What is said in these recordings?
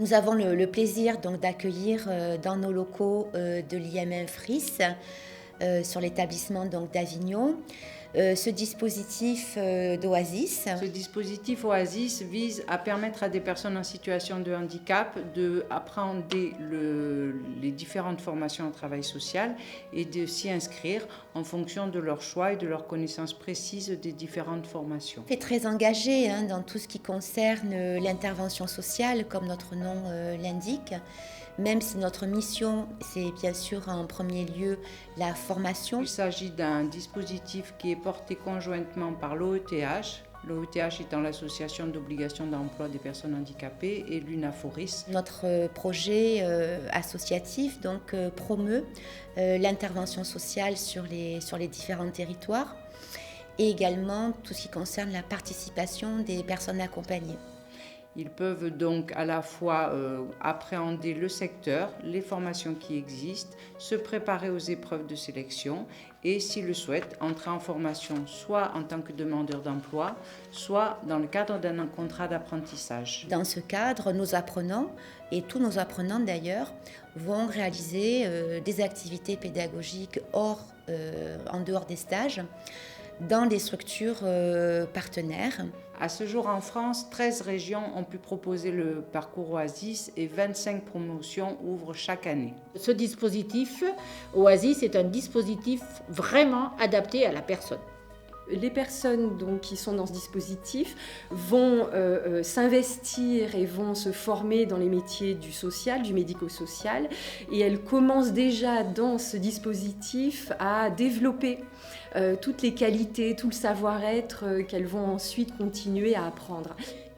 Nous avons le plaisir donc d'accueillir dans nos locaux de l'IMM FRIS sur l'établissement donc d'Avignon ce dispositif d'Oasis. Ce dispositif Oasis vise à permettre à des personnes en situation de handicap d'appréhender les différentes formations en travail social et de s'y inscrire en fonction de leur choix et de leurs connaissances précises des différentes formations. On est très engagé dans tout ce qui concerne l'intervention sociale, comme notre nom l'indique. Même si notre mission, c'est bien sûr en premier lieu la formation. Il s'agit d'un dispositif qui est porté conjointement par l'OETH. L'OETH étant l'association d'obligation d'emploi des personnes handicapées et l'UNAFORIS. Notre projet associatif donc, promeut l'intervention sociale sur les différents territoires et également tout ce qui concerne la participation des personnes accompagnées. Ils peuvent donc à la fois appréhender le secteur, les formations qui existent, se préparer aux épreuves de sélection et, s'ils le souhaitent, entrer en formation soit en tant que demandeur d'emploi, soit dans le cadre d'un contrat d'apprentissage. Dans ce cadre, nos apprenants, et tous nos apprenants d'ailleurs, vont réaliser des activités pédagogiques en dehors des stages, dans des structures partenaires. À ce jour en France, 13 régions ont pu proposer le parcours Oasis et 25 promotions ouvrent chaque année. Ce dispositif Oasis est un dispositif vraiment adapté à la personne. Les personnes donc, qui sont dans ce dispositif vont s'investir et vont se former dans les métiers du social, du médico-social, et elles commencent déjà dans ce dispositif à développer toutes les qualités, tout le savoir-être qu'elles vont ensuite continuer à apprendre.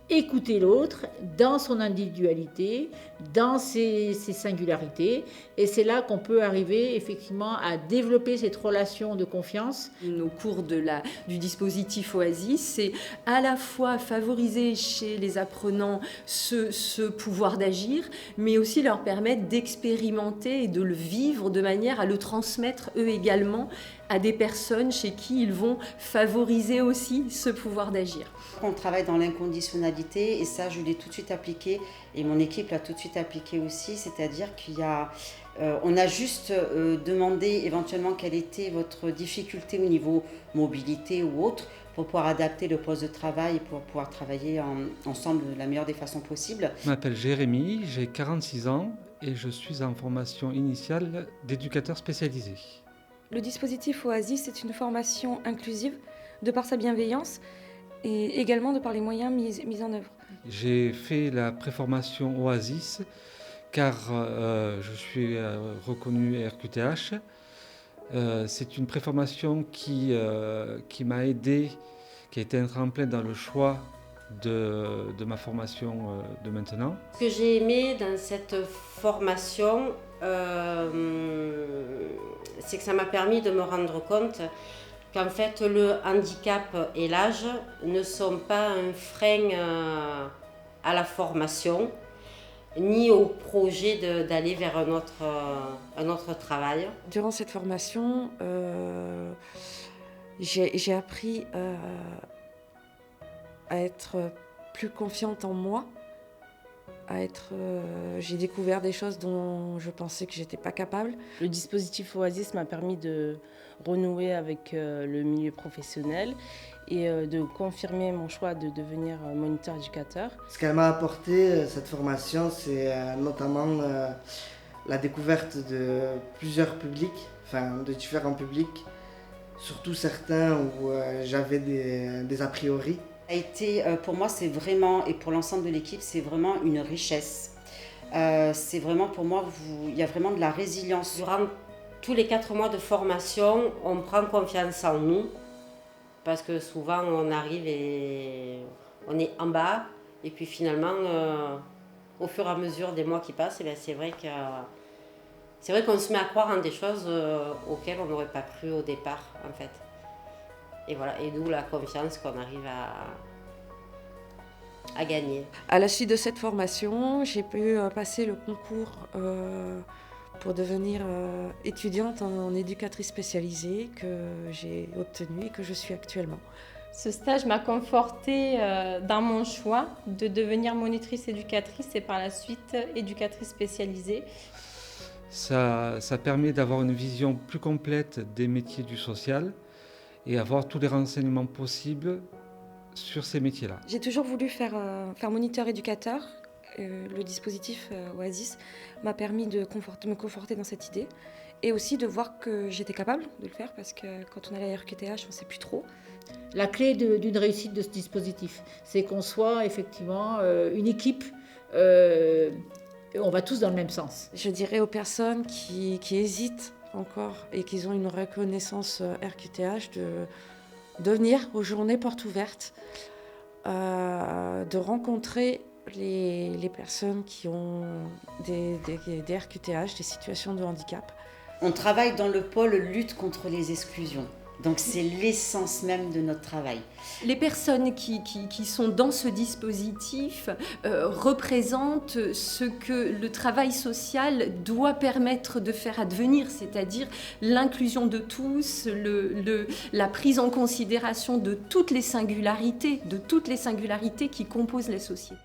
Écouter l'autre dans son individualité, dans ses singularités. Et c'est là qu'on peut arriver effectivement à développer cette relation de confiance. Au cours du dispositif Oasis, c'est à la fois favoriser chez les apprenants ce pouvoir d'agir, mais aussi leur permettre d'expérimenter et de le vivre de manière à le transmettre eux également à des personnes chez qui ils vont favoriser aussi ce pouvoir d'agir. On travaille dans l'inconditionnalité et ça je l'ai tout de suite appliqué et mon équipe l'a tout de suite appliqué aussi, c'est-à-dire on a juste demandé éventuellement quelle était votre difficulté au niveau mobilité ou autre pour pouvoir adapter le poste de travail et pour pouvoir travailler ensemble de la meilleure des façons possibles. Je m'appelle Jérémy, j'ai 46 ans et je suis en formation initiale d'éducateur spécialisé. Le dispositif Oasis est une formation inclusive de par sa bienveillance et également de par les moyens mis en œuvre. J'ai fait la préformation Oasis car je suis reconnu RQTH. C'est une préformation qui m'a aidé, qui a été un tremplin dans le choix de ma formation de maintenant. Ce que j'ai aimé dans cette formation, c'est que ça m'a permis de me rendre compte qu'en fait le handicap et l'âge ne sont pas un frein à la formation, ni au projet d'aller vers un autre travail. Durant cette formation, j'ai appris à être plus confiante en moi, j'ai découvert des choses dont je pensais que j'étais pas capable. Le dispositif Oasis m'a permis de renouer avec le milieu professionnel et de confirmer mon choix de devenir moniteur éducateur. Ce qu'elle m'a apporté, cette formation, c'est notamment la découverte de plusieurs publics, de différents publics, surtout certains où j'avais des a priori. A été, pour moi, c'est vraiment, et pour l'ensemble de l'équipe, c'est vraiment une richesse. C'est vraiment, pour moi, il y a vraiment de la résilience. Durant tous les 4 mois de formation, on prend confiance en nous, parce que souvent, on arrive et on est en bas, et puis finalement, au fur et à mesure des mois qui passent, c'est vrai qu'on se met à croire en des choses auxquelles on n'aurait pas cru au départ, en fait. Et voilà, et d'où la confiance qu'on arrive à gagner. À la suite de cette formation, j'ai pu passer le concours pour devenir étudiante en éducatrice spécialisée que j'ai obtenu et que je suis actuellement. Ce stage m'a confortée dans mon choix de devenir monitrice éducatrice et par la suite éducatrice spécialisée. Ça permet d'avoir une vision plus complète des métiers du social et avoir tous les renseignements possibles sur ces métiers-là. J'ai toujours voulu faire moniteur éducateur. Le dispositif Oasis m'a permis de me conforter dans cette idée et aussi de voir que j'étais capable de le faire parce que quand on est à la RQTH, on ne sait plus trop. La clé d'une réussite de ce dispositif, c'est qu'on soit effectivement une équipe, on va tous dans le même sens. Je dirais aux personnes qui hésitent encore et qui ont une reconnaissance RQTH de venir aux journées portes ouvertes, de rencontrer les personnes qui ont des RQTH, des situations de handicap. On travaille dans le pôle lutte contre les exclusions. Donc c'est l'essence même de notre travail. Les personnes qui sont dans ce dispositif représentent ce que le travail social doit permettre de faire advenir, c'est-à-dire l'inclusion de tous, la prise en considération de toutes les singularités qui composent les sociétés.